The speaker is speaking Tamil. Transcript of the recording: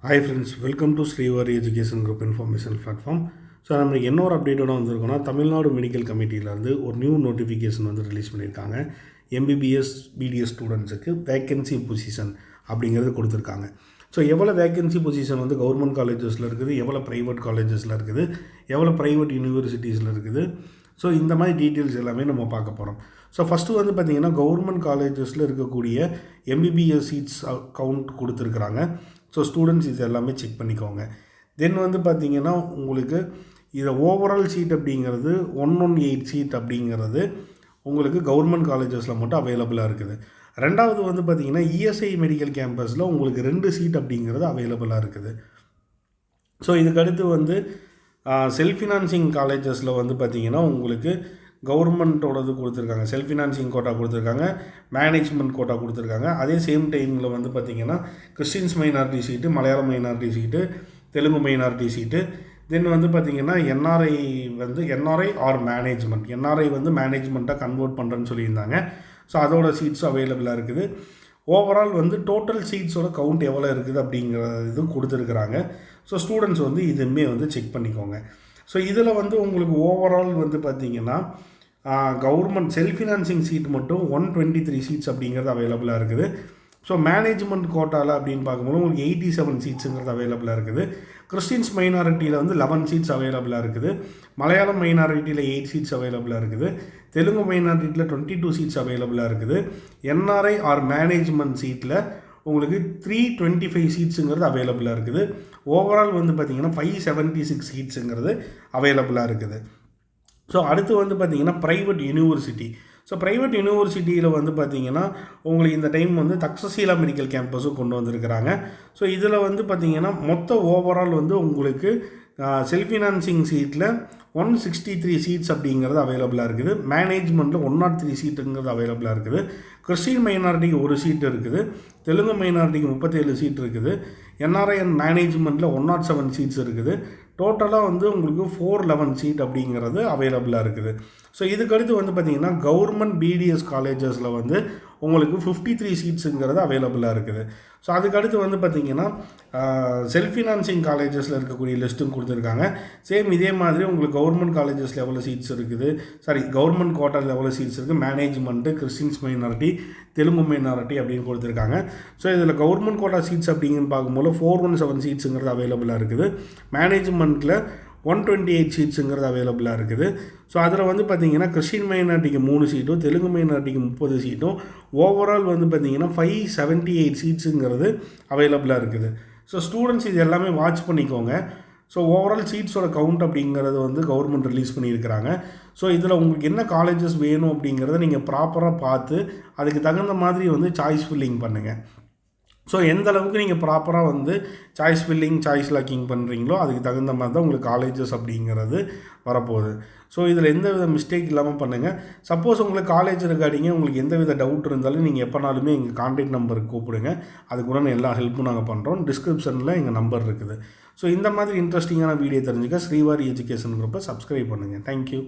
Hi friends, welcome to Srivari Education Group Information Platform. So நம்ம இன்னொரு அப்டேட்டோட வந்திருக்கோன்னா தமிழ்நாடு மெடிக்கல் கமிட்டியிலேருந்து ஒரு நியூ நோட்டிஃபிகேஷன் வந்து ரிலீஸ் பண்ணியிருக்காங்க. எம்பிபிஎஸ் பிடிஎஸ் ஸ்டூடெண்ட்ஸுக்கு வேக்கன்சி பொசிஷன் அப்படிங்கிறது கொடுத்துருக்காங்க. ஸோ எவ்வளோ வேக்கன்சி பொசிஷன் வந்து கவர்மெண்ட் காலேஜஸில் இருக்குது, எவ்வளோ ப்ரைவேட் காலேஜஸில் இருக்குது, எவ்வளோ ப்ரைவேட் யூனிவர்சிட்டிஸில் இருக்குது. ஸோ இந்த மாதிரி டீட்டெயில்ஸ் எல்லாமே நம்ம பார்க்க போகிறோம். ஸோ ஃபஸ்ட்டு வந்து பார்த்திங்கன்னா கவர்மெண்ட் காலேஜஸில் இருக்கக்கூடிய எம்பிபிஎஸ் சீட்ஸ் கவுண்ட் கொடுத்துருக்குறாங்க. ஸோ ஸ்டூடெண்ட்ஸ் இது எல்லாமே செக் பண்ணிக்கோங்க. தென் வந்து பார்த்திங்கன்னா உங்களுக்கு இதை ஓவரால் சீட் அப்படிங்கிறது 118 சீட் அப்படிங்கிறது உங்களுக்கு கவர்மெண்ட் காலேஜஸில் மட்டும் அவைலபிளாக இருக்குது. ரெண்டாவது வந்து பார்த்திங்கன்னா இஎஸ்ஐ மெடிக்கல் கேம்பஸில் உங்களுக்கு 2 சீட் அப்படிங்கிறது அவைலபிளாக இருக்குது. ஸோ இதுக்கடுத்து வந்து செல்ஃப் ஃபினான்சிங் காலேஜஸில் வந்து பார்த்திங்கன்னா உங்களுக்கு கவர்மெண்ட்டோடது கொடுத்துருக்காங்க, செல்ஃப் ஃபினான்சிங் கோட்டா கொடுத்துருக்காங்க, மேனேஜ்மெண்ட் கோட்டா கொடுத்துருக்காங்க. அதே சேம் டைமில் வந்து பார்த்திங்கன்னா கிறிஸ்டின்ஸ் மைனாரிட்டி சீட்டு, மலையாளம் மைனாரிட்டி சீட்டு, தெலுங்கு மைனாரிட்டி சீட்டு, தென் வந்து பார்த்திங்கன்னா என்ஆர்ஐ ஆர் மேனேஜ்மெண்ட், என்ஆர்ஐ வந்து மேனேஜ்மெண்ட்டாக கன்வெர்ட் பண்ணுறேன்னு சொல்லியிருந்தாங்க. ஸோ அதோட சீட்ஸும் அவைலபிளாக இருக்குது. ஓவரால் வந்து டோட்டல் சீட்ஸோட கவுண்ட் எவ்வளோ இருக்குது அப்படிங்கிற இது கொடுத்துருக்குறாங்க. ஸோ ஸ்டூடெண்ட்ஸ் வந்து இதுவுமே வந்து செக் பண்ணிக்கோங்க. ஸோ இதில் வந்து உங்களுக்கு ஓவரால் வந்து பார்த்திங்கன்னா கவர்மெண்ட் செல்ஃப் ஃபினான்சிங் சீட் மட்டும் 123 சீட்ஸ் அப்படிங்கிறது அவைலபிளாக இருக்குது. ஸோ மேனேஜ்மெண்ட் கோட்டாவில் அப்படின்னு பார்க்கும்போது உங்களுக்கு 87 சீட்ஸுங்கிறது அவைலபிளாக இருக்குது. கிறிஸ்டின்ஸ் மைனாரிட்டியில் வந்து 11 சீட்ஸ் அவைலபிளாக இருக்குது. மலையாளம் மைனாரிட்டியில் 8 சீட்ஸ் அவைலபிளாக இருக்குது. தெலுங்கு மைனாரிட்டியில் 22 சீட்ஸ் அவைலபிளாக இருக்குது. என்ஆர்ஐ ஆர் மேனேஜ்மெண்ட் சீட்டில் உங்களுக்கு 325 சீட்ஸுங்கிறது அவைலபிளாக இருக்குது. ஓவரால் வந்து பார்த்திங்கன்னா 576 சீட்ஸுங்கிறது அவைலபிளாக இருக்குது. ஸோ அடுத்து வந்து பார்த்திங்கன்னா ப்ரைவேட் யூனிவர்சிட்டி. ஸோ ப்ரைவேட் யூனிவர்சிட்டியில் வந்து பார்த்திங்கன்னா உங்களுக்கு இந்த டைம் வந்து தக்ஷசீலா மெடிக்கல் கேம்பஸும் கொண்டு வந்திருக்கிறாங்க. ஸோ இதில் வந்து பார்த்திங்கன்னா மொத்த ஓவரால் வந்து உங்களுக்கு செல்ஃப் ஃபினான்சிங் சீட்டில் 163 சீட்ஸ் அப்படிங்கிறது அவைலபிளாக இருக்குது. மேனேஜ்மெண்ட்டில் 103 சீட்டுங்கிறது அவைலபிளாக இருக்குது. கிறிஸ்டின் மைனாரிட்டிக்கு 1 சீட் இருக்குது. தெலுங்கு மைனாரிட்டிக்கு 37 சீட் இருக்குது. என்ஆர்ஐ அண்ட் மேனேஜ்மெண்ட்டில் 107 சீட்ஸ் இருக்குது. டோட்டலாக வந்து உங்களுக்கு 411 சீட் அப்படிங்கிறது அவைலபிளாக இருக்குது. ஸோ இதுக்கடுத்து வந்து பார்த்திங்கன்னா கவர்மெண்ட் பிடிஎஸ் காலேஜஸில் வந்து உங்களுக்கு 53 சீட்ஸுங்கிறது அவைலபிளாக இருக்குது. ஸோ அதுக்கடுத்து வந்து பார்த்திங்கன்னா செல்ஃப் ஃபினான்சிங் காலேஜஸில் இருக்கக்கூடிய லிஸ்ட்டும் கொடுத்துருக்காங்க. சேம் இதே மாதிரி உங்களுக்கு கவர்மெண்ட் காலேஜஸில் எவ்வளோ சீட்ஸ் இருக்குது, கவர்மெண்ட் கோட்டாவில் எவ்வளோ சீட்ஸ் இருக்குது, management, Christians minority, Telugu minority அப்படின்னு கொடுத்துருக்காங்க. ஸோ இதில் கவர்மெண்ட் கோட்டா சீட்ஸ் அப்படிங்கன்னு பார்க்கும்போது 417 சீட்ஸுங்கிறது அவைலபிளாக இருக்குது. மேனேஜ்மெண்ட்டில் 128 சீட்ஸுங்கிறது அவைலபிளாக இருக்குது. ஸோ அதில் வந்து பார்த்திங்கன்னா கிறிஸ்டின் மைனாரிட்டிக்கு 3 சீட்டும், தெலுங்கு மைனாரிட்டிக்கு 30 சீட்டும், ஓவரால் வந்து பார்த்திங்கன்னா 578 சீட்ஸுங்கிறது அவைலபிளாக இருக்குது. ஸோ ஸ்டூடெண்ட்ஸ் இது எல்லாமே வாட்ச் பண்ணிக்கோங்க. ஸோ ஓவரால் சீட்ஸோட கவுண்ட் அப்படிங்கிறது வந்து கவர்மெண்ட் ரிலீஸ் பண்ணியிருக்கிறாங்க. ஸோ இதில் உங்களுக்கு என்ன காலேஜஸ் வேணும் அப்படிங்கிறத நீங்கள் ப்ராப்பராக பார்த்து அதுக்கு தகுந்த மாதிரி வந்து சாய்ஸ் ஃபில்லிங் பண்ணுங்கள். ஸோ எந்த அளவுக்கு நீங்கள் ப்ராப்பராக வந்து சாய்ஸ் ஃபில்லிங், சாய்ஸ் லாக்கிங் பண்ணுறீங்களோ அதுக்கு தகுந்த மாதிரி தான் உங்களுக்கு காலேஜஸ் அப்படிங்கிறது வரப்போகுது. ஸோ இதில் எந்த வித மிஸ்டேக் இல்லாமல் பண்ணுங்கள். சப்போஸ் உங்களுக்கு காலேஜ் இருக்காடிங்க, உங்களுக்கு எந்த வித டவுட் இருந்தாலும் நீங்கள் எப்போனாலுமே எங்கள் கான்டாக்ட் நம்பருக்கு கூப்பிடுங்க. அதுக்குடன் எல்லா ஹெல்ப்பும் நாங்கள் பண்ணுறோம். டிஸ்கிரிப்ஷனில் எங்கள் நம்பர் இருக்குது. ஸோ இந்த மாதிரி இன்ட்ரெஸ்டிங்கான வீடியோ தெரிஞ்சுக்க ஸ்ரீவாரி எஜுகேஷன் குரூப்பை சப்ஸ்கிரைப் பண்ணுங்கள். தேங்க்யூ.